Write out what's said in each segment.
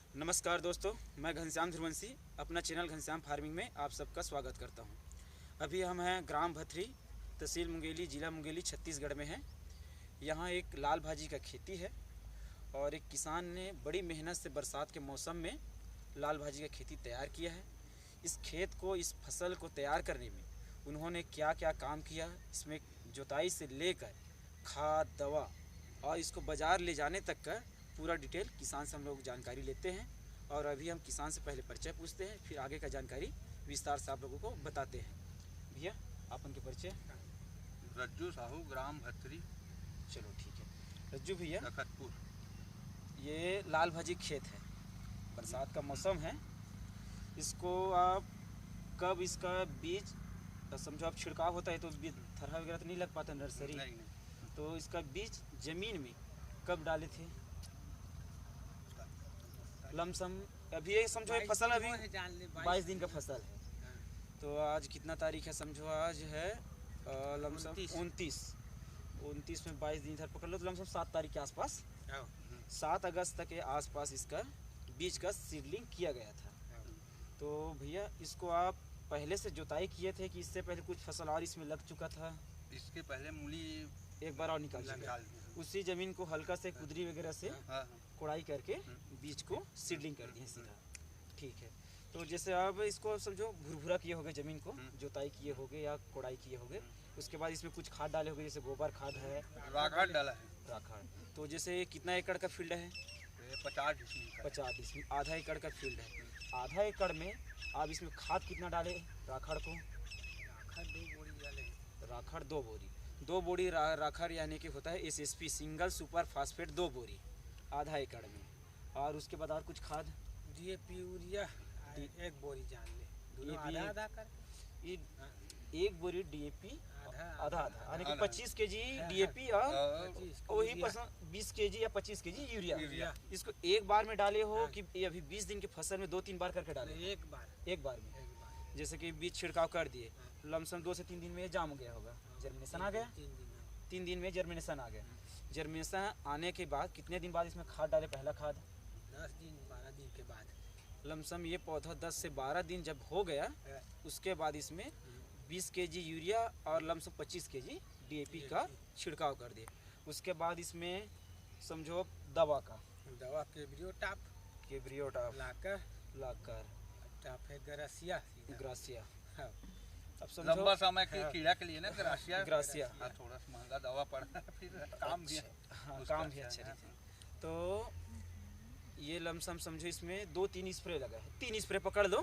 नमस्कार दोस्तों, मैं घनश्याम ध्रुवंशी अपना चैनल घनश्याम फार्मिंग में आप सबका स्वागत करता हूं। अभी हम हैं ग्राम भथरी, तहसील मुंगेली, ज़िला मुंगेली, छत्तीसगढ़ में हैं। यहां एक लाल भाजी का खेती है और एक किसान ने बड़ी मेहनत से बरसात के मौसम में लाल भाजी का खेती तैयार किया है। इस खेत को, इस फसल को तैयार करने में उन्होंने क्या क्या काम किया, इसमें जुताई से लेकर खाद, दवा और इसको बाज़ार ले जाने तक का पूरा डिटेल किसान से हम लोग जानकारी लेते हैं। और अभी हम किसान से पहले परिचय पूछते हैं, फिर आगे का जानकारी विस्तार से आप लोगों को बताते हैं। भैया, आप उनके परिचय। रज्जू साहू, ग्राम भथरी। चलो ठीक है। रज्जू भैया, तखतपुर। ये लाल भाजी खेत है, बरसात का मौसम है। इसको आप कब इसका बीज, समझो आप छिड़काव होता है तो बीज थरहा वगैरह तो नहीं लग पाता नर्सरी, नहीं। तो इसका बीज ज़मीन में कब डाले थे? लमसम अभी ये समझो ये फसल अभी 22 दिन का फसल है। तो आज कितना तारीख है? समझो आज है लमसम 29 में 22 दिन इधर पकड़ लो तो लमसम 7 तारीख के आसपास, 7 अगस्त तक के आसपास इसका बीज का सीडलिंग किया गया था। तो भैया, इसको आप पहले से जुताई किए थे कि इससे पहले कुछ फसल और इसमें लग चुका था? इसके पहले मूली एक बार और निकाल उसी ज़मीन को हल्का से कुदरी वगैरह से कोड़ाई करके बीज को सीडलिंग कर दिए सीधा। ठीक है। तो जैसे आप इसको समझो भुरभुरा किए होगे ज़मीन को, जुताई किए होगे या कोड़ाई किए होगे, उसके बाद इसमें कुछ खाद डाले होगे, जैसे गोबर खाद है, राखड़ डाला है। राखड़। तो जैसे कितना एकड़ का फील्ड है? 50, आधा एकड़ का फील्ड है। आधा एकड़ में आप इसमें खाद कितना डाले राखड़ को? राखड़ 2 बोरी। 2 बोरी राखड़ यानी कि होता है SSP, सिंगल सुपर फास्फेट, 2 बोरी आधा एकड़ में। और उसके बाद और कुछ खाद? DAP, यूरिया 1 बोरी जान ले, आधा कर। ये 1 बोरी DAP आधा यानी कि 25 kg DAP और वही 20 kg या 25 kg यूरिया। इसको एक बार में डाले हो कि ये अभी 20 दिन की फसल में 2-3 बार करके डाले? एक बार में। जैसे कि बीज छिड़काव कर दिए, लमसम 2 से 3 दिन में ये जाम गया होगा, जर्मिनेशन आ गया। 3 दिन में जर्मिनेशन आ गया। जर्मिनेशन आने के बाद कितने दिन बाद इसमें खाद डाले? पहला खाद 10-12 दिन के बाद। लमसम ये पौधा 10 से 12 दिन जब हो गया, उसके बाद इसमें 20 kg यूरिया और लमसम 25 kg DAP का छिड़काव कर दिए। उसके बाद इसमें समझो दवा केब्रियोटाप लाकर है ग्रासिया। अब समझो लंबा समय के कीड़ा के लिए ना ग्रासिया। थोड़ा सा महंगा दवा पड़ा, फिर काम भी काम भी अच्छा रहता है। तो ये लमसम समझो इसमें 2-3 स्प्रे लगा है, 3 स्प्रे पकड़ लो,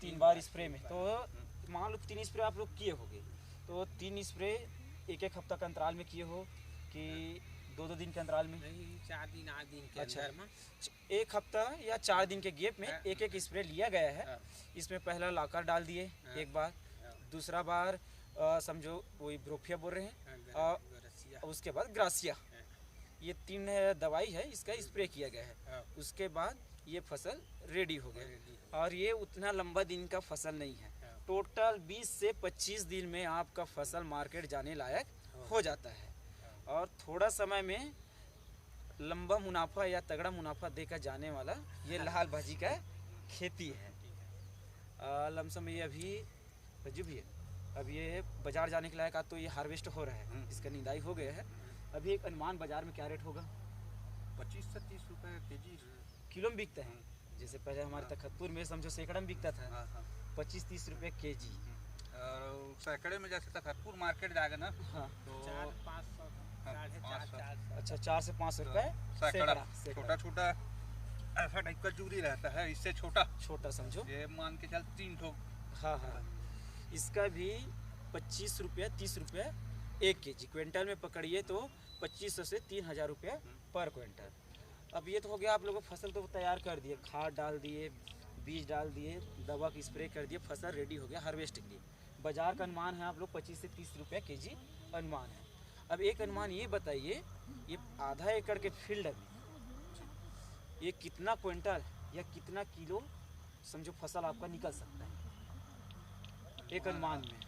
3 बार स्प्रे में। तो मान लो 3 स्प्रे आप लोग किए होंगे, तो 3 स्प्रे 1-1 हफ्ता का अंतराल में किए हो कि 2-2 दिन के अंतराल में? नहीं, 4 दिन 8 दिन के अंदर में 1 हफ्ता या 4 दिन के गैप में 1-1 स्प्रे लिया गया है। इसमें पहला लाकर डाल दिए एक बार, दूसरा बार समझो वही ब्रोफिया बोल रहे हैं, और उसके बाद ग्रासिया। ये 3 दवाई है, इसका स्प्रे किया गया है। उसके बाद ये फसल रेडी हो गया। और ये उतना लंबा दिन का फसल नहीं है, टोटल 20 से 25 दिन में आपका फसल मार्केट जाने लायक हो जाता है। और थोड़ा समय में लंबा मुनाफा या तगड़ा मुनाफा देकर जाने वाला ये लाल भाजी का खेती है। लमसम ये अभी रज्जू भी है, अब ये बाजार जाने के लायक आज तो ये हार्वेस्ट हो रहा है, इसका निदाई हो गया है। अभी एक अनुमान बाजार में क्या रेट होगा? 25 से 30 रुपये kg किलो में बिकता है। जैसे पहले हमारे तखतपुर में समझो सैकड़ा में बिकता था, 25-30 रुपये kg। और सैकड़े में जैसे तखतपुर मार्केट जाएगा ना, तो 400-500, 450। अच्छा, 4 से 500 रुपये सैकड़ा। छोटा ऐसा टाइप का चूरी रहता है, इससे छोटा समझो, ये मान के चल 3 ठोक। हाँ, इसका भी 25 रुपये 30 रुपये 1 kg। क्विंटल में पकड़िए तो 2500 से 3000 रुपये पर क्विंटल। अब ये तो हो गया, आप लोगों फसल तो तैयार कर दिए, खाद डाल दिए, बीज डाल दिए, दवा की स्प्रे कर दिए, फसल रेडी हो गया हार्वेस्ट के लिए। बाज़ार का अनुमान है आप लोग 25 से 30 रुपये kg अनुमान है। अब एक अनुमान ये बताइए, ये आधा एकड़ के फील्ड में ये कितना क्विंटल या कितना किलो समझो फसल आपका निकल सकता है एक अनुमान में?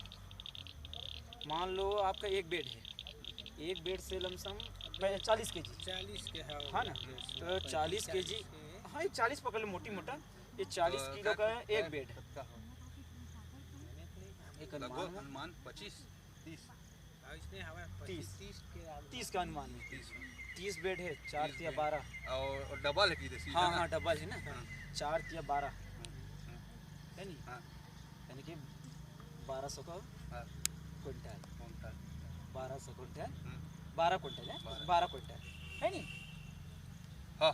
मान लो आपका 1 बेड है, 1 बेड से लमसम 40 केजी, 40 के है हाँ ना। तो 40 केजी, हाँ ये 40 पकड़ लो मोटी मोटा, ये 40 किलो का है एक बेड। एक अनुमान है, अनुमान 25-30 इसमें हवा 30 के 30 का अनुमान है, 30 बेड है, 4 या 12 और डबल है कि हाँ हाँ डबल है ना, 4 या 12 है नहीं, हाँ। यानी कि 1200 का हाँ। क्विंटल, 1200 क्विंटल, हम्म। 12 क्विंटल है, 12 क्विंटल है नहीं, हाँ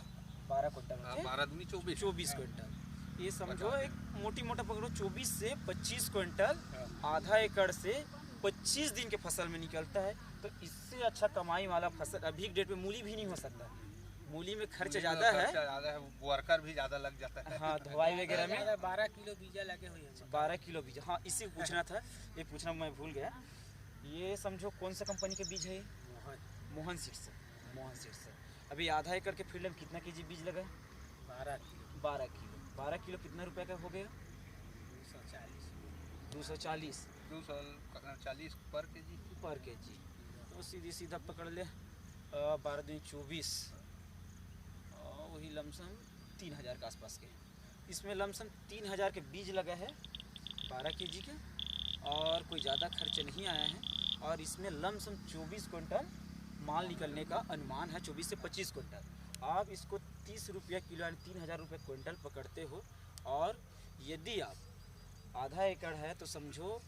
12 क्विंटल होते हैं, 12 दूनी 24 24 क्विंटल। ये समझो एक मोटी मोटा पकड़ो 24 से 25 क्विंटल आधा एकड़ से 25 दिन के फसल में निकलता है। तो इससे अच्छा कमाई वाला फसल अभी के डेट में मूली भी नहीं हो सकता। मूली में खर्च ज़्यादा है, वर्कर भी ज़्यादा लग जाता है। हाँ धुलाई वगैरह में 12 किलो बीजा लगे हुए हैं। 12 किलो बीज, हाँ इसी को पूछना था, ये पूछना मैं भूल गया। ये समझो कौन सा कंपनी के बीज है ये? मोहन सीड्स से, मोहन सीड्स से। अभी आधा एकड़ के फील्ड में कितना केजी बीज लगा? 12 किलो। 12 किलो। 12 किलो कितना रुपए का हो गया? 240 240 पर केजी। पर केजी। तो सीधा पकड़ ले 12 दूनी 24, वही लमसम 3000 के आसपास के। इसमें लमसम 3000 के बीज लगा है 12 केजी के, और कोई ज़्यादा खर्च नहीं आया है। और इसमें लमसम 24 क्विंटल माल निकलने का अनुमान है, 24 से 25 क्विंटल। आप इसको 30 रुपया किलो यानी 3000 रुपये क्विंटल पकड़ते हो, और यदि आप आधा एकड़ है तो समझो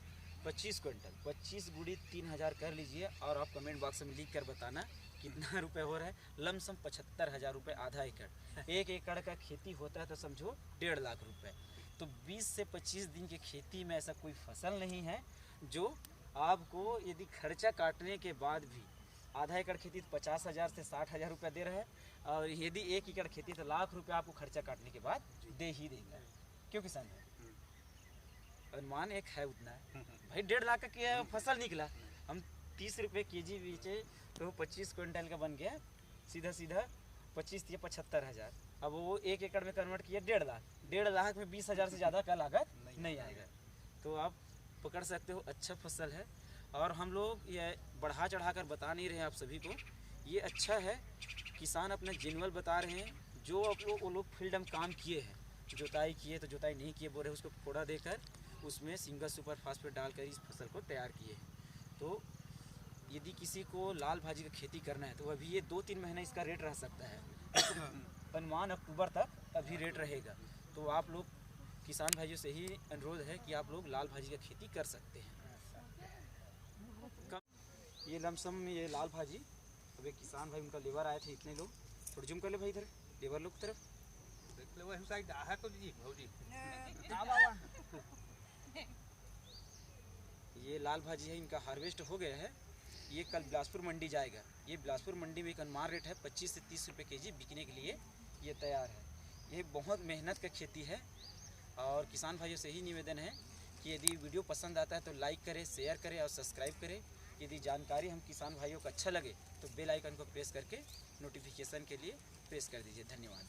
25 क्विंटल, 25 गुड़ी 3000 कर लीजिए, और आप कमेंट बॉक्स में लिख कर बताना कितना रुपए हो रहा है। लमसम 75,000 रुपये आधा एकड़। एक एकड़ का खेती होता है तो समझो 1.5 लाख रुपए। तो 20 से 25 दिन की खेती में ऐसा कोई फसल नहीं है जो आपको यदि खर्चा काटने के बाद भी, आधा एकड़ खेती तो 50,000 से 60,000 रुपया दे रहा है, और यदि 1 एकड़ खेती तो लाख रुपया आपको खर्चा काटने के बाद दे ही देगा। क्यों किसान भाई? अनुमान एक है उतना है भाई, 1.5 लाख का फसल निकला, हम 30 रुपये केजी बेचे तो 25 क्विंटल का बन गया, सीधा 25 या 75,000। अब वो 1 एकड़ में कन्वर्ट किया 1.5 लाख, 1.5 लाख में 20,000 से ज़्यादा का लागत नहीं आएगा। तो आप पकड़ सकते हो, अच्छा फसल है। और हम लोग ये बढ़ा चढ़ा कर बता नहीं रहे हैं आप सभी को, ये अच्छा है, किसान अपना जेन्युइन बता रहे हैं। जो आप लोग वो लोग फील्ड में काम किए हैं, जोताई किए तो जोताई नहीं किए बोल रहे, उसको फोड़ा देकर उसमें सिंगल सुपर फास्फेट डालकर इस फसल को तैयार किए हैं। तो यदि किसी को लाल भाजी की खेती करना है तो अभी ये 2-3 महीना इसका रेट रह सकता है, अनुमान अक्टूबर तक अभी रेट रहेगा। तो आप लोग किसान भाइयों से ही अनुरोध है कि आप लोग लाल भाजी की खेती कर सकते हैं। ये लमसम ये लाल भाजी, अब एक किसान भाई उनका लेबर आए थे, इतने लोग, थोड़ा जूम कर ले भाई इधर लेबर लोग की तरफ, देख ले वही साइड आ है तो जी भौजी। ये लाल भाजी है, इनका हार्वेस्ट हो गया है। ये कल बिलासपुर मंडी जाएगा। ये बिलासपुर मंडी में एक अनुमान रेट है 25 से 30 रुपये केजी, बिकने के लिए ये तैयार है। ये बहुत मेहनत का खेती है, और किसान भाइयों से ही निवेदन है कि यदि वीडियो पसंद आता है तो लाइक करें, शेयर करें और सब्सक्राइब करें। यदि जानकारी हम किसान भाइयों को अच्छा लगे तो बेल आइकन को प्रेस करके नोटिफिकेशन के लिए प्रेस कर दीजिए। धन्यवाद।